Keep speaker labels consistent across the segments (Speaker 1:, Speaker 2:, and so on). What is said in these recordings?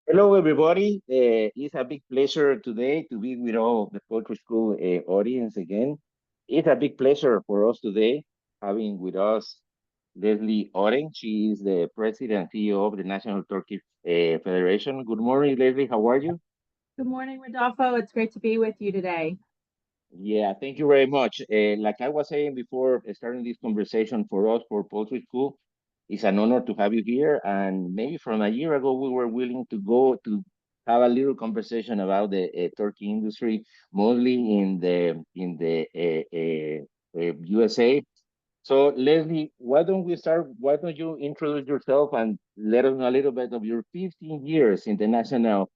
Speaker 1: Hello, everybody. It's a big pleasure today to be with all the Poultry School audience again. It's a big pleasure for us today having with us Leslie Oden. She is the president and CEO of the National Turkey Federation. Good morning, Leslie. How are you?
Speaker 2: Good morning, Rodolfo. It's great to be with you today.
Speaker 1: Yeah, thank you very much. Like I was saying before, starting this conversation for us for Poultry School, it's an honor to have you here. And maybe from a year ago, we were willing to go to have a little conversation about the turkey industry, mostly in the USA. So, Leslie, why don't we start? Why don't you introduce yourself and let us know a little bit of your 15 years in the National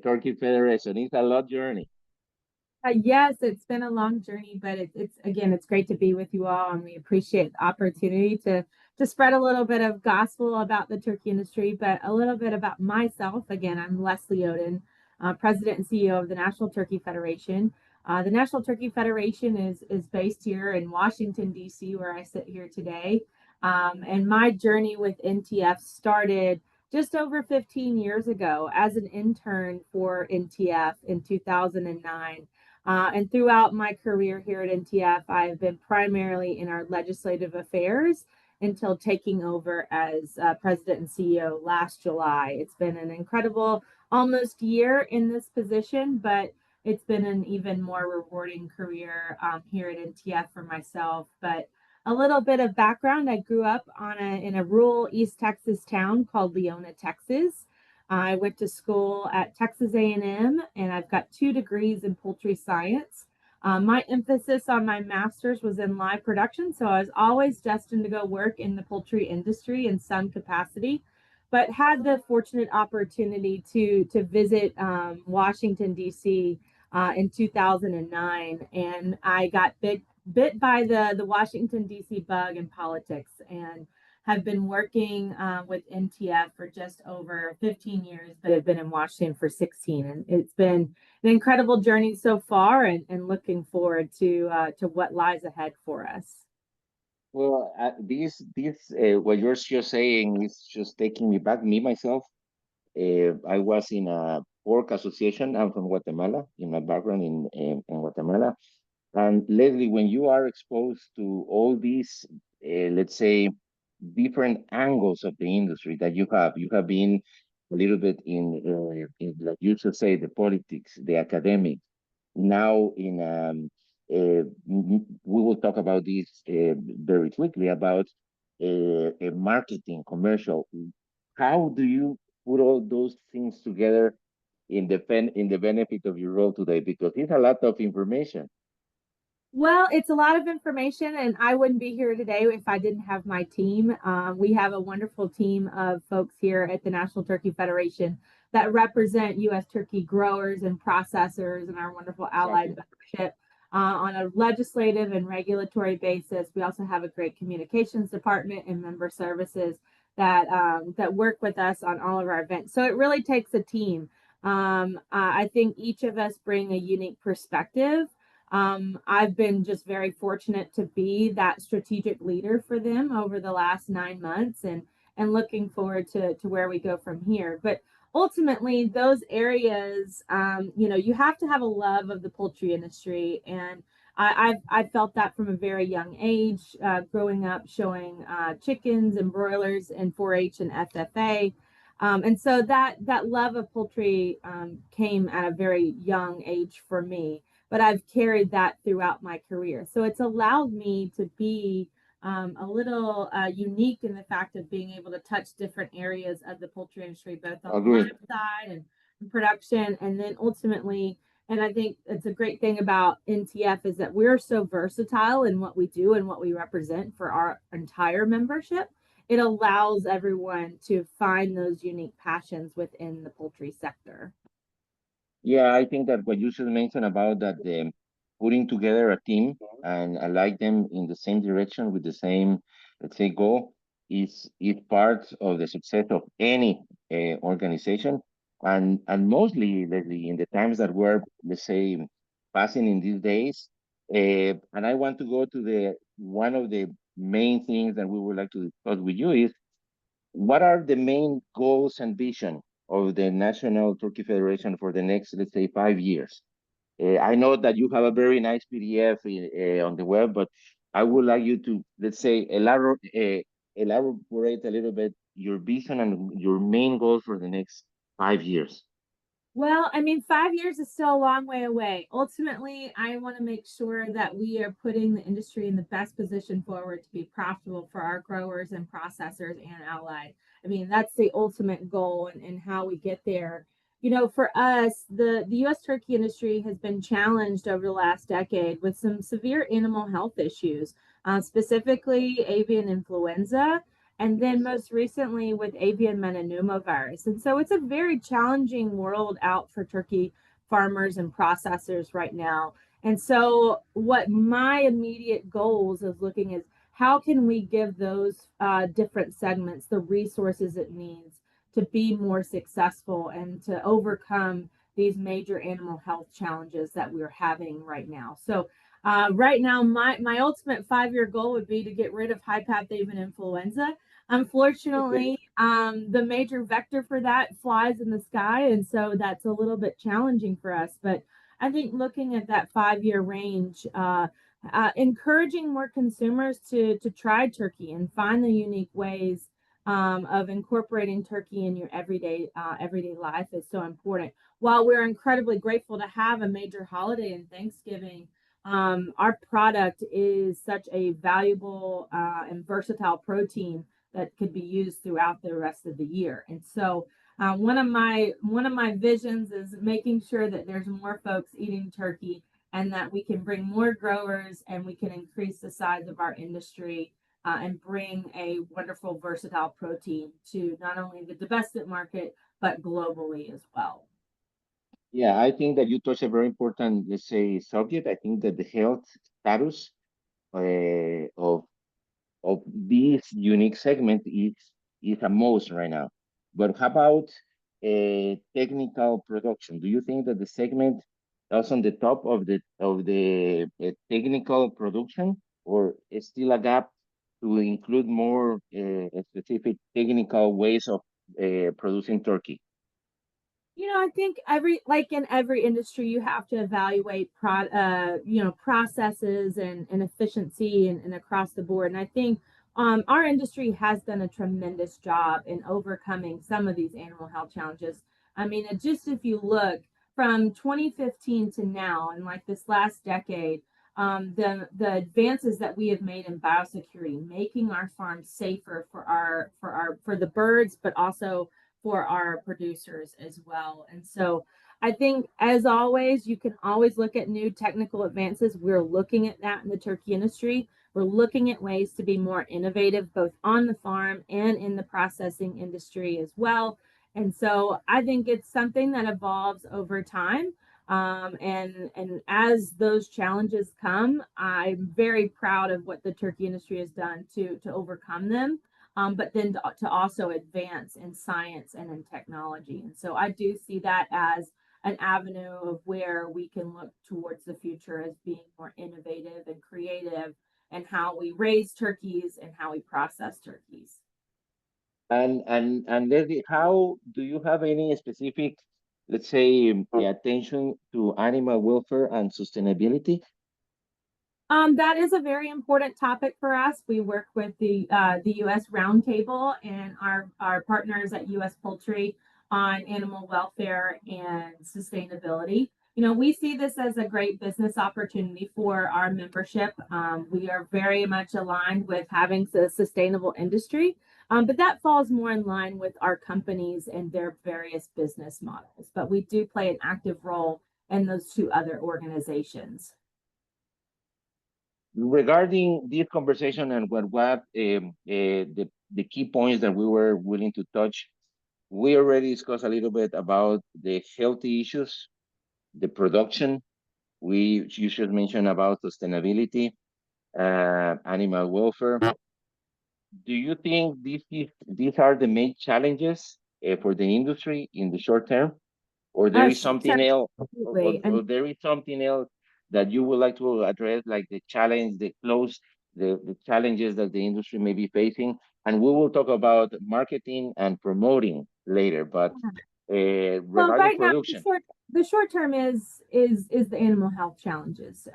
Speaker 1: Turkey Federation? It's a lot journey.
Speaker 2: Yes, it's been a long journey, but it's again, it's great to be with you all, and we appreciate the opportunity to spread a little bit of gospel about the turkey industry, but a little bit about myself. Again, I'm Leslie Oden, President and CEO of the National Turkey Federation. The National Turkey Federation is based here in Washington D.C., where I sit here today, and my journey with NTF started just over 15 years ago as an intern for NTF in 2009. And throughout my career here at NTF, I've been primarily in our legislative affairs until taking over as president and CEO last July. It's been an incredible almost year in this position, but it's been an even more rewarding career here at NTF for myself. But a little bit of background: I grew up in a rural East Texas town called Leona, Texas. I went to school at Texas A&M, and I've got 2 degrees in poultry science. My emphasis on my master's was in live production, so I was always destined to go work in the poultry industry in some capacity, but had the fortunate opportunity to visit Washington D.C. In 2009, and I got bit by the Washington D.C. bug in politics, and have been working with NTF for just over 15 years, but have been in Washington for 16. And it's been an incredible journey so far, and looking forward to what lies ahead for us.
Speaker 1: Well, what you're just saying is just taking me back. Me myself, I was in a pork association. I'm from Guatemala. In my background in Guatemala, and Leslie, when you are exposed to all these, let's say, different angles of the industry that you have been a little bit in like you should say, the politics, the academic. Now, we will talk about this very quickly about marketing, commercial. How do you put all those things together in the benefit of your role today? Because it's a lot of information.
Speaker 2: Well, it's a lot of information, and I wouldn't be here today if I didn't have my team. We have a wonderful team of folks here at the National Turkey Federation that represent U.S. turkey growers and processors and our wonderful allied
Speaker 1: Exactly.
Speaker 2: membership on a legislative and regulatory basis. We also have a great communications department and member services that work with us on all of our events. So it really takes a team. I think each of us bring a unique perspective. I've been just very fortunate to be that strategic leader for them over the last 9 months, and looking forward to where we go from here. But ultimately, those areas, you have to have a love of the poultry industry, and I've felt that from a very young age, growing up showing chickens and broilers in 4-H and FFA. And so that love of poultry came at a very young age for me, but I've carried that throughout my career. So it's allowed me to be a little unique in the fact of being able to touch different areas of the poultry industry, both on the
Speaker 1: Agree.
Speaker 2: live side and production, and then ultimately. And I think it's a great thing about NTF is that we're so versatile in what we do and what we represent for our entire membership. It allows everyone to find those unique passions within the poultry sector.
Speaker 1: Yeah, I think that what you should mention about that the putting together a team and align them in the same direction with the same, let's say, goal is part of the success of any organization, and mostly lately in the times that we're, let's say, passing in these days. And I want to go to the one of the main things that we would like to discuss with you is what are the main goals and vision of the National Turkey Federation for the next, let's say, 5 years? I know that you have a very nice PDF on the web, but I would like you to, let's say, elaborate a little bit your vision and your main goals for the next 5 years.
Speaker 2: Well, I mean, 5 years is still a long way away. Ultimately, I want to make sure that we are putting the industry in the best position forward to be profitable for our growers and processors and allied. I mean, that's the ultimate goal and how we get there. You know, for us, the U.S. turkey industry has been challenged over the last decade with some severe animal health issues, specifically avian influenza and then
Speaker 1: Yes.
Speaker 2: most recently with avian metapneumovirus. And so it's a very challenging world out for turkey farmers and processors right now. And so what my immediate goals is looking is how can we give those different segments the resources it needs to be more successful and to overcome these major animal health challenges that we're having right now. So right now, my ultimate 5 year goal would be to get rid of high path avian influenza.
Speaker 1: Okay.
Speaker 2: Unfortunately, the major vector for that flies in the sky, and so that's a little bit challenging for us. But I think looking at that 5 year range, encouraging more consumers to try turkey and find the unique ways of incorporating turkey in your everyday life is so important. While we're incredibly grateful to have a major holiday in Thanksgiving, our product is such a valuable and versatile protein that could be used throughout the rest of the year. And so one of my visions is making sure that there's more folks eating turkey and that we can bring more growers and we can increase the size of our industry and bring a wonderful versatile protein to not only the domestic market but globally as well.
Speaker 1: Yeah, I think that you touched a very important, let's say, subject. I think that the health status of this unique segment is a most right now. But how about technical production? Do you think that the segment is on the top of the technical production, or is still a gap to include more specific technical ways of producing turkey?
Speaker 2: I think like in every industry, you have to evaluate processes and efficiency and across the board. And I think our industry has done a tremendous job in overcoming some of these animal health challenges. I mean, just if you look from 2015 to now, and like this last decade, the advances that we have made in biosecurity, making our farms safer for the birds, but also for our producers as well. And so I think, as always, you can always look at new technical advances. We're looking at that in the turkey industry. We're looking at ways to be more innovative, both on the farm and in the processing industry as well. And so I think it's something that evolves over time. And as those challenges come, I'm very proud of what the turkey industry has done to overcome them, but then to also advance in science and in technology. And so I do see that as an avenue of where we can look towards the future as being more innovative and creative and how we raise turkeys and how we process turkeys.
Speaker 1: And Leslie, how do you have any specific, let's say, attention to animal welfare and sustainability?
Speaker 2: That is a very important topic for us. We work with the U.S. Roundtable and our partners at U.S. Poultry on animal welfare and sustainability. We see this as a great business opportunity for our membership. We are very much aligned with having a sustainable industry, but that falls more in line with our companies and their various business models. But we do play an active role in those two other
Speaker 1: Regarding this conversation and the key points that we were willing to touch, we already discussed a little bit about the healthy issues, the production. You should mention about sustainability, animal welfare. Do you think these are the main challenges for the industry in the short term, or there is
Speaker 2: organizations.
Speaker 1: something else,
Speaker 2: Absolutely.
Speaker 1: or
Speaker 2: And
Speaker 1: there is something else that you would like to address, like the challenge, the challenges that the industry may be facing, and we will talk about marketing and promoting later. But
Speaker 2: Well,
Speaker 1: regarding
Speaker 2: right now
Speaker 1: production.
Speaker 2: the short term is the animal health challenges.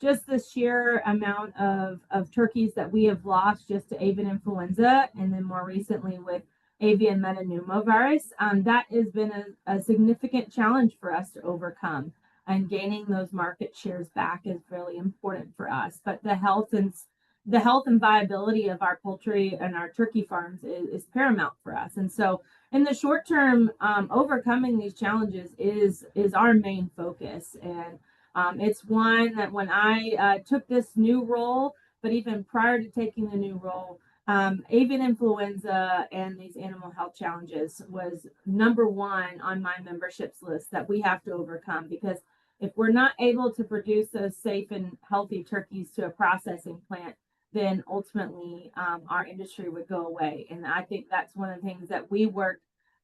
Speaker 2: Just the sheer amount of turkeys that we have lost just to avian influenza, and then more recently with avian metapneumovirus. That has been a significant challenge for us to overcome. And gaining those market shares back is really important for us. But the health and viability of our poultry and our turkey farms is paramount for us. And so in the short term, overcoming these challenges is our main focus, and it's one that when I took this new role, but even prior to taking the new role, avian influenza and these animal health challenges was number one on my memberships list that we have to overcome, because if we're not able to produce those safe and healthy turkeys to a processing plant, then ultimately our industry would go away. And I think that's one of the things that we work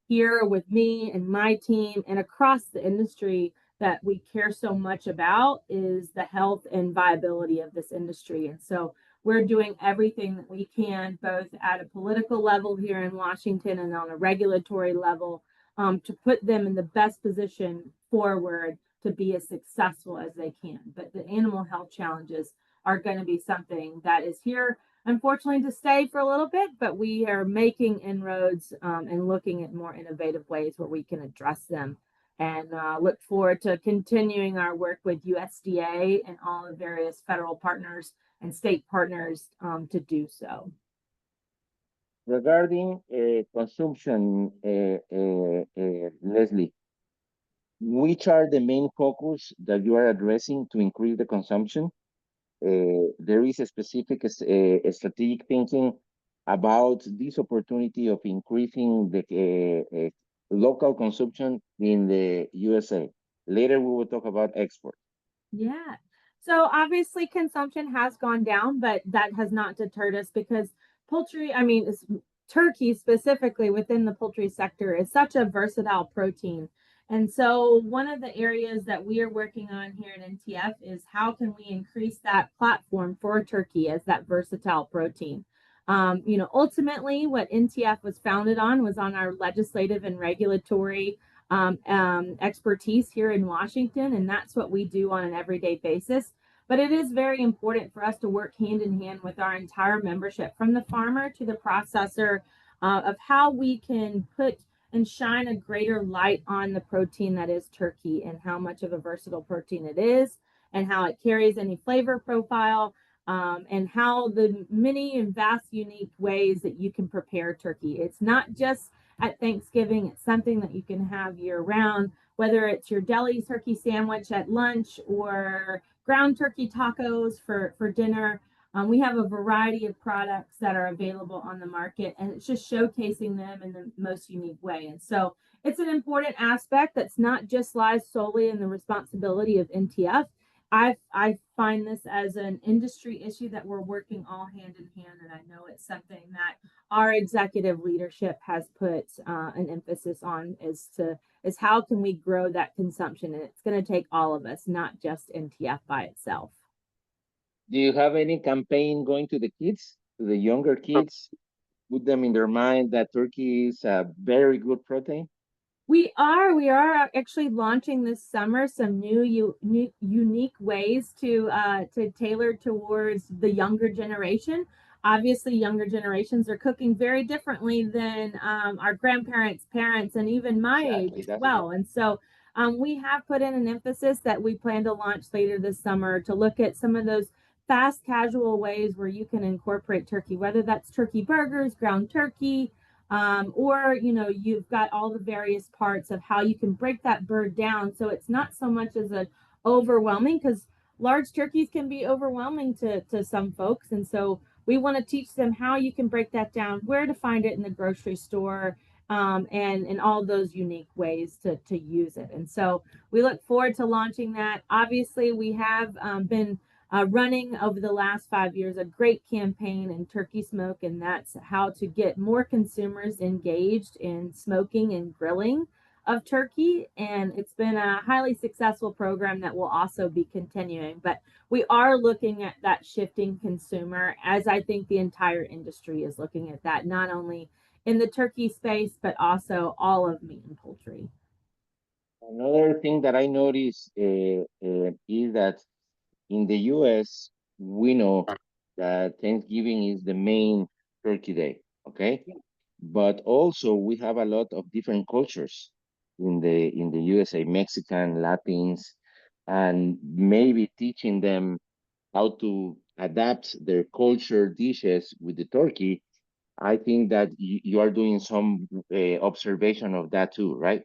Speaker 2: here with me and my team and across the industry that we care so much about is the health and viability of this industry. And so we're doing everything that we can, both at a political level here in Washington and on a regulatory level, to put them in the best position forward to be as successful as they can. But the animal health challenges are going to be something that is here, unfortunately, to stay for a little bit, but we are making inroads and looking at more innovative ways where we can address them, and look forward to continuing our work with USDA and all the various federal partners and state partners to do so.
Speaker 1: Regarding consumption, Leslie, which are the main focus that you are addressing to increase the consumption? There is a specific strategic thinking about this opportunity of increasing the local consumption in the USA. Later, we will talk about export.
Speaker 2: Yeah. So obviously consumption has gone down, but that has not deterred us because poultry, I mean, turkey specifically within the poultry sector is such a versatile protein. And so one of the areas that we are working on here at NTF is how can we increase that platform for turkey as that versatile protein. Ultimately, what NTF was founded on was on our legislative and regulatory expertise here in Washington, and that's what we do on an everyday basis. But it is very important for us to work hand in hand with our entire membership, from the farmer to the processor, of how we can put and shine a greater light on the protein that is turkey and how much of a versatile protein it is and how it carries any flavor profile, and how the many and vast unique ways that you can prepare turkey. It's not just at Thanksgiving, it's something that you can have year round, whether it's your deli turkey sandwich at lunch or ground turkey tacos for dinner. We have a variety of products that are available on the market, and it's just showcasing them in the most unique way. And so it's an important aspect that's not just lies solely in the responsibility of NTF. I find this as an industry issue that we're working all hand in hand, and I know it's something that our executive leadership has put an emphasis on is how can we grow that consumption, and it's going to take all of us, not just NTF by itself.
Speaker 1: Do you have any campaign going to the kids, to the younger kids, put them in their mind that turkey is a very good protein?
Speaker 2: We are actually launching this summer some new unique ways to tailor towards the younger generation. Obviously, younger generations are cooking very differently than our grandparents, parents, and even my age
Speaker 1: Exactly.
Speaker 2: as
Speaker 1: That's
Speaker 2: well. And so we have put in an emphasis that we plan to launch later this summer to look at some of those fast casual ways where you can incorporate turkey, whether that's turkey burgers, ground turkey, or you've got all the various parts of how you can break that bird down so it's not so much as an overwhelming, because large turkeys can be overwhelming to some folks. And so we want to teach them how you can break that down, where to find it in the grocery store, and all those unique ways to use it. And so we look forward to launching that. Obviously, we have been running over the last 5 years a great campaign in turkey smoke, and that's how to get more consumers engaged in smoking and grilling of turkey. And it's been a highly successful program that will also be continuing. But we are looking at that shifting consumer, as I think the entire industry is looking at that, not only in the turkey space, but also all of meat and poultry.
Speaker 1: Another thing that I noticed is that in the US, we know that Thanksgiving is the main turkey day, okay? But also we have a lot of different cultures in the USA, Mexican, Latins, and maybe teaching them how to adapt their culture dishes with the turkey. I think that you are doing some observation of that too, right?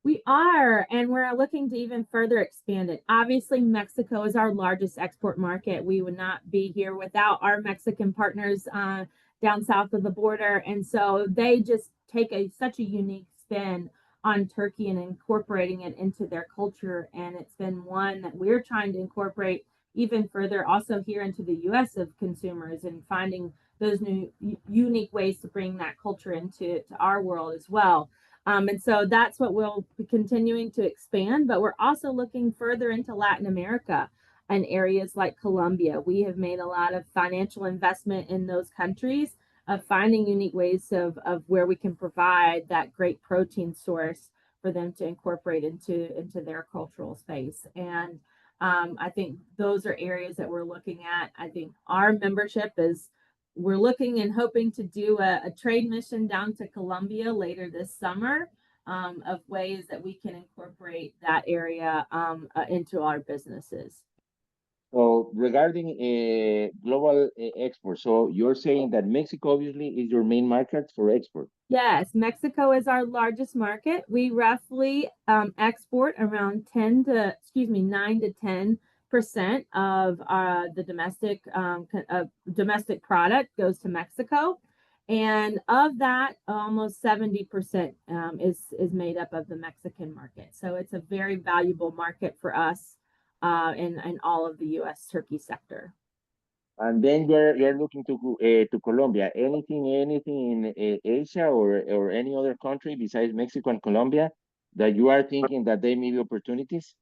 Speaker 2: We are, and we're looking to even further expand it. Obviously, Mexico is our largest export market. We would not be here without our Mexican partners down south of the border. And so they just take such a unique spin on turkey and incorporating it into their culture. And it's been one that we're trying to incorporate even further also here into the US of consumers and finding those new unique ways to bring that culture into to our world as well. And so that's what we'll be continuing to expand, but we're also looking further into Latin America and areas like Colombia. We have made a lot of financial investment in those countries of finding unique ways of where we can provide that great protein source for them to incorporate into their cultural space. And I think those are areas that we're looking at. I think our membership is we're looking and hoping to do a trade mission down to Colombia later this summer of ways that we can incorporate that area into our businesses.
Speaker 1: So regarding global export, so you're saying that Mexico obviously is your main market for export.
Speaker 2: Yes, Mexico is our largest market. We roughly export around 9 to 10% of the domestic product goes to Mexico, and of that, almost 70% is made up of the Mexican market. So it's a very valuable market for us in all of the U.S. turkey sector.
Speaker 1: And then you're looking to Colombia. Anything in Asia or any other country besides Mexico and Colombia that you are thinking that they may be opportunities?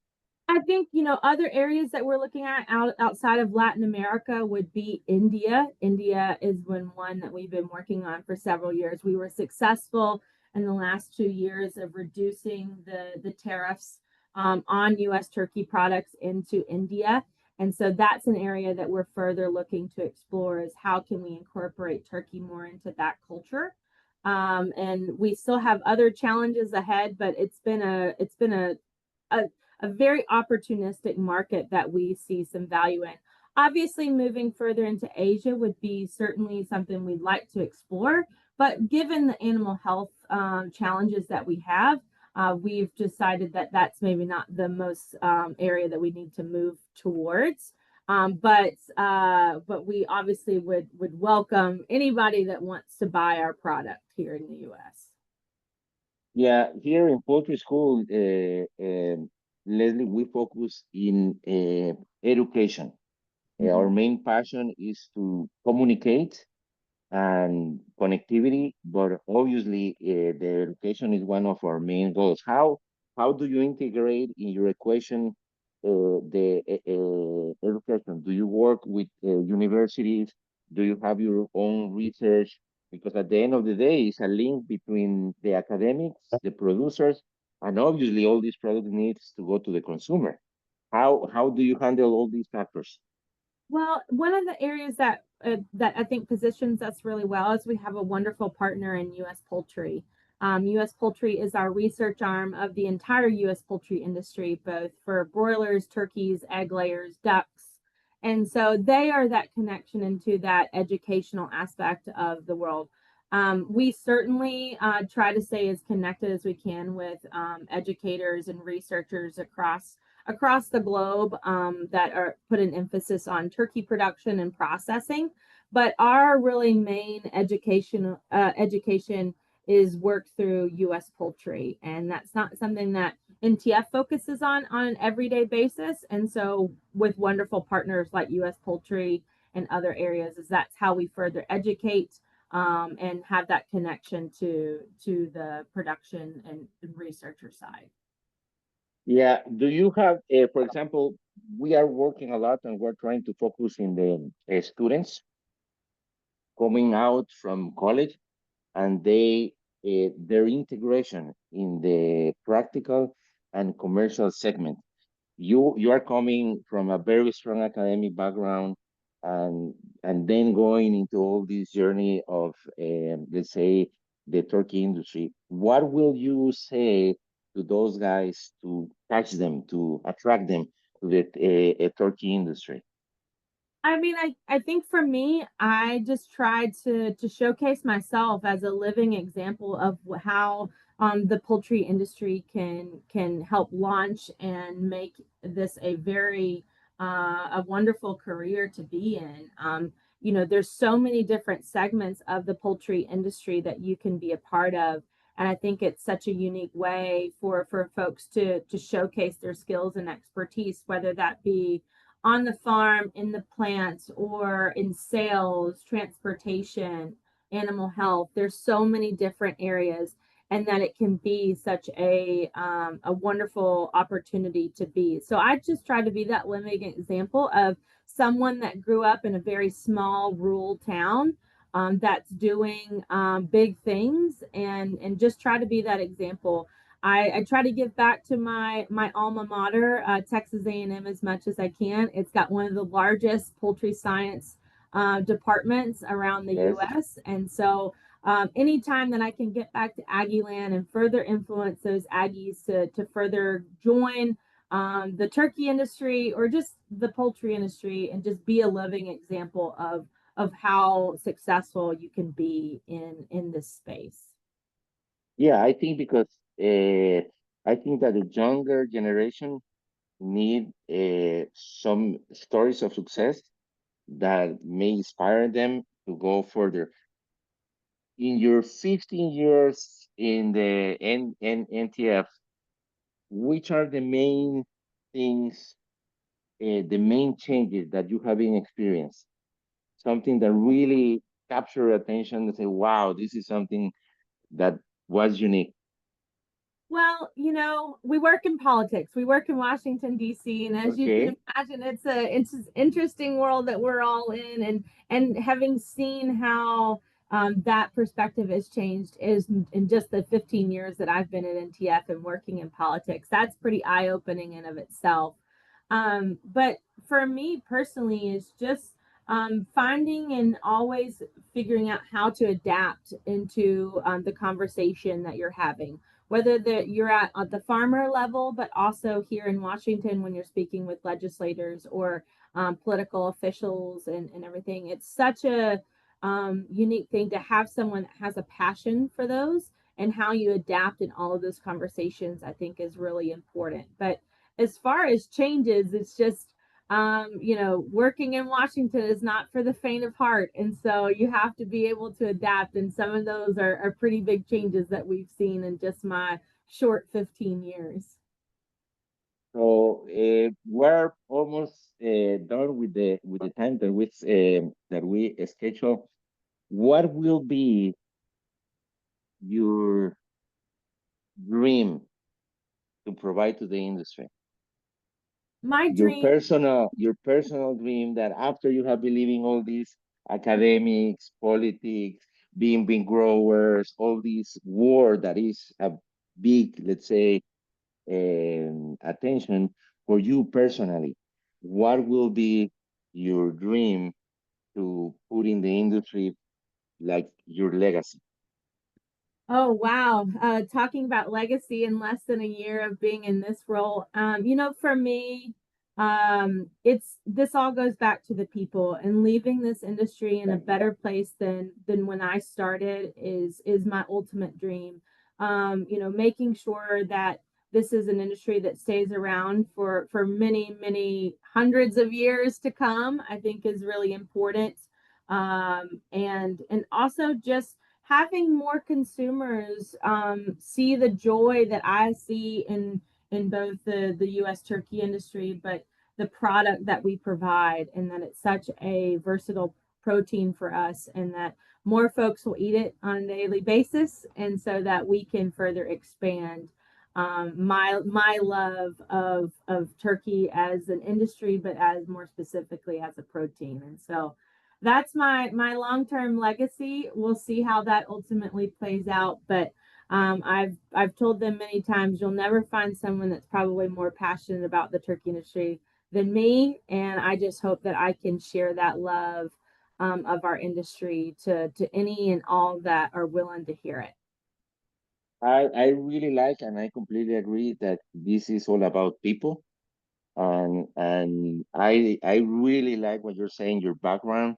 Speaker 2: I think, other areas that we're looking at outside of Latin America would be India. India is one that we've been working on for several years. We were successful in the last 2 years of reducing the tariffs on U.S. turkey products into India. And so that's an area that we're further looking to explore is how can we incorporate turkey more into that culture. And we still have other challenges ahead, but a a very opportunistic market that we see some value in. Obviously, moving further into Asia would be certainly something we'd like to explore. But given the animal health challenges that we have, we've decided that that's maybe not the most area that we need to move towards. But we obviously would welcome anybody that wants to buy our product here in the U.S.
Speaker 1: Yeah, here in Poultry School, Leslie, we focus in education. Our
Speaker 2: Mhm.
Speaker 1: main passion is to communicate and connectivity, but obviously the education is one of our main goals. How do you integrate in your equation the education? Do you work with universities? Do you have your own research? Because at the end of the day, it's a link between the academics, the producers, and obviously all these product needs to go to the consumer. How do you handle all these factors?
Speaker 2: Well, one of the areas that I think positions us really well is we have a wonderful partner in U.S. Poultry. U.S. Poultry is our research arm of the entire U.S. poultry industry, both for broilers, turkeys, egg layers, ducks. And so they are that connection into that educational aspect of the world. We certainly try to stay as connected as we can with educators and researchers across the globe that are put an emphasis on turkey production and processing. But our really main education is worked through U.S. Poultry, and that's not something that NTF focuses on an everyday basis. And so, with wonderful partners like U.S. Poultry and other areas, is that's how we further educate and have that connection to the production and researcher side.
Speaker 1: Yeah. Do you have, for example, we are working a lot and we're trying to focus in the students coming out from college. and their integration in the practical and commercial segment. You are coming from a very strong academic background, and then going into all this journey of let's say the turkey industry. What will you say to those guys to catch them, to attract them to the turkey industry?
Speaker 2: I mean, I think for me, I just tried to showcase myself as a living example of how the poultry industry can help launch and make this a very a wonderful career to be in. You know, there's so many different segments of the poultry industry that you can be a part of, and I think it's such a unique way for folks to showcase their skills and expertise, whether that be on the farm, in the plants, or in sales, transportation, animal health. There's so many different areas, and that it can be such a wonderful opportunity to be. So I just try to be that living example of someone that grew up in a very small rural town. That's doing big things, and just try to be that example. I try to give back to my alma mater, Texas A&M, as much as I can. It's got one of the largest poultry science departments around the
Speaker 1: Yes.
Speaker 2: U.S. And so, anytime that I can get back to Aggie land and further influence those Aggies to further join the turkey industry or just the poultry industry, and just be a living example of how successful you can be in this space.
Speaker 1: Yeah, I think because I think that the younger generation need some stories of success that may inspire them to go further. In your 15 years in the NTF, which are the main things, the main changes that you have been experienced? Something that really capture your attention and say, wow, this is something that was unique.
Speaker 2: Well, you know, we work in politics. We work in Washington D.C., and as you can
Speaker 1: Okay.
Speaker 2: imagine, it's an interesting world that we're all in. And having seen how that perspective has changed is in just the 15 years that I've been at NTF and working in politics. That's pretty eye opening in of itself. But for me personally, is just finding and always figuring out how to adapt into the conversation that you're having, whether you're at the farmer level, but also here in Washington when you're speaking with legislators or political officials and everything. It's such a unique thing to have someone that has a passion for those, and how you adapt in all of those conversations, I think, is really important. But as far as changes, it's just you know, working in Washington is not for the faint of heart. And so you have to be able to adapt. And some of those are pretty big changes that we've seen in just my short 15 years.
Speaker 1: So we're almost done with the time that we schedule. What will be your dream to provide to the industry?
Speaker 2: My
Speaker 1: Your
Speaker 2: dream.
Speaker 1: personal dream that after you have been leaving all these academics, politics, being growers, all this war that is a big, let's say, attention for you personally. What will be your dream to put in the industry, like your legacy?
Speaker 2: Oh, wow. Talking about legacy in less than a year of being in this role. You know, for me, it's this all goes back to the people, and leaving this industry in a
Speaker 1: Thank
Speaker 2: better place than when I started is my ultimate dream. You know, making sure that this is an industry that stays around for many, many hundreds of years to come, I think is really important. And also just having more consumers see the joy that I see in both the U.S. turkey industry, but the product that we provide, and that it's such a versatile protein for us, and that more folks will eat it on a daily basis, and so that we can further expand my love of turkey as an industry, but as more specifically as a protein. And so that's my long-term legacy. We'll see how that ultimately plays out, but I've told them many times you'll never find someone that's probably more passionate about the turkey industry than me, and I just hope that I can share that love of our industry to any and all that are willing to hear it.
Speaker 1: I really like and I completely agree that this is all about people. And I really like what you're saying, your background,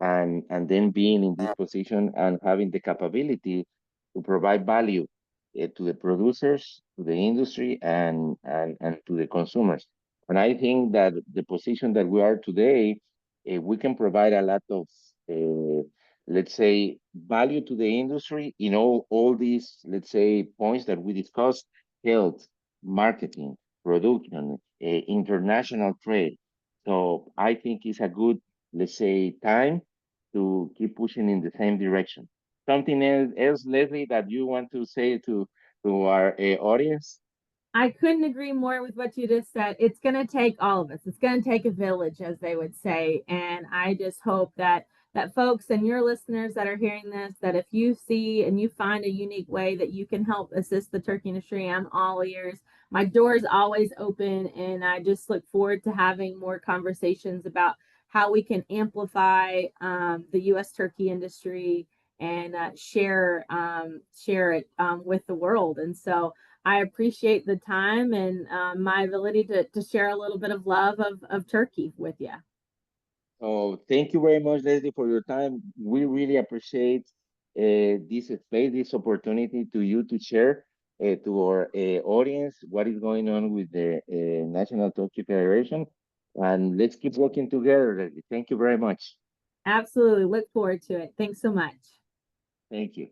Speaker 1: and then being in this position and having the capability to provide value to the producers, to the industry, and to the consumers. And I think that the position that we are today, we can provide a lot of, uh, let's say, value to the industry in all these, let's say, points that we discussed: health, marketing, production, international trade. So I think it's a good, let's say, time to keep pushing in the same direction. Something else, Leslie, that you want to say to our audience?
Speaker 2: I couldn't agree more with what you just said. It's going to take all of us. It's going to take a village, as they would say. And I just hope that folks and your listeners that are hearing this, that if you see and you find a unique way that you can help assist the turkey industry, I'm all ears. My door is always open, and I just look forward to having more conversations about how we can amplify the U.S. turkey industry and share it with the world. And so I appreciate the time and my ability to share a little bit of love of turkey with you.
Speaker 1: So thank you very much, Leslie, for your time. We really appreciate this space, this opportunity to you to share to our audience what is going on with the National Turkey Federation. And let's keep working together, Leslie. Thank you very much.
Speaker 2: Absolutely. Look forward to it. Thanks so much.
Speaker 1: Thank you.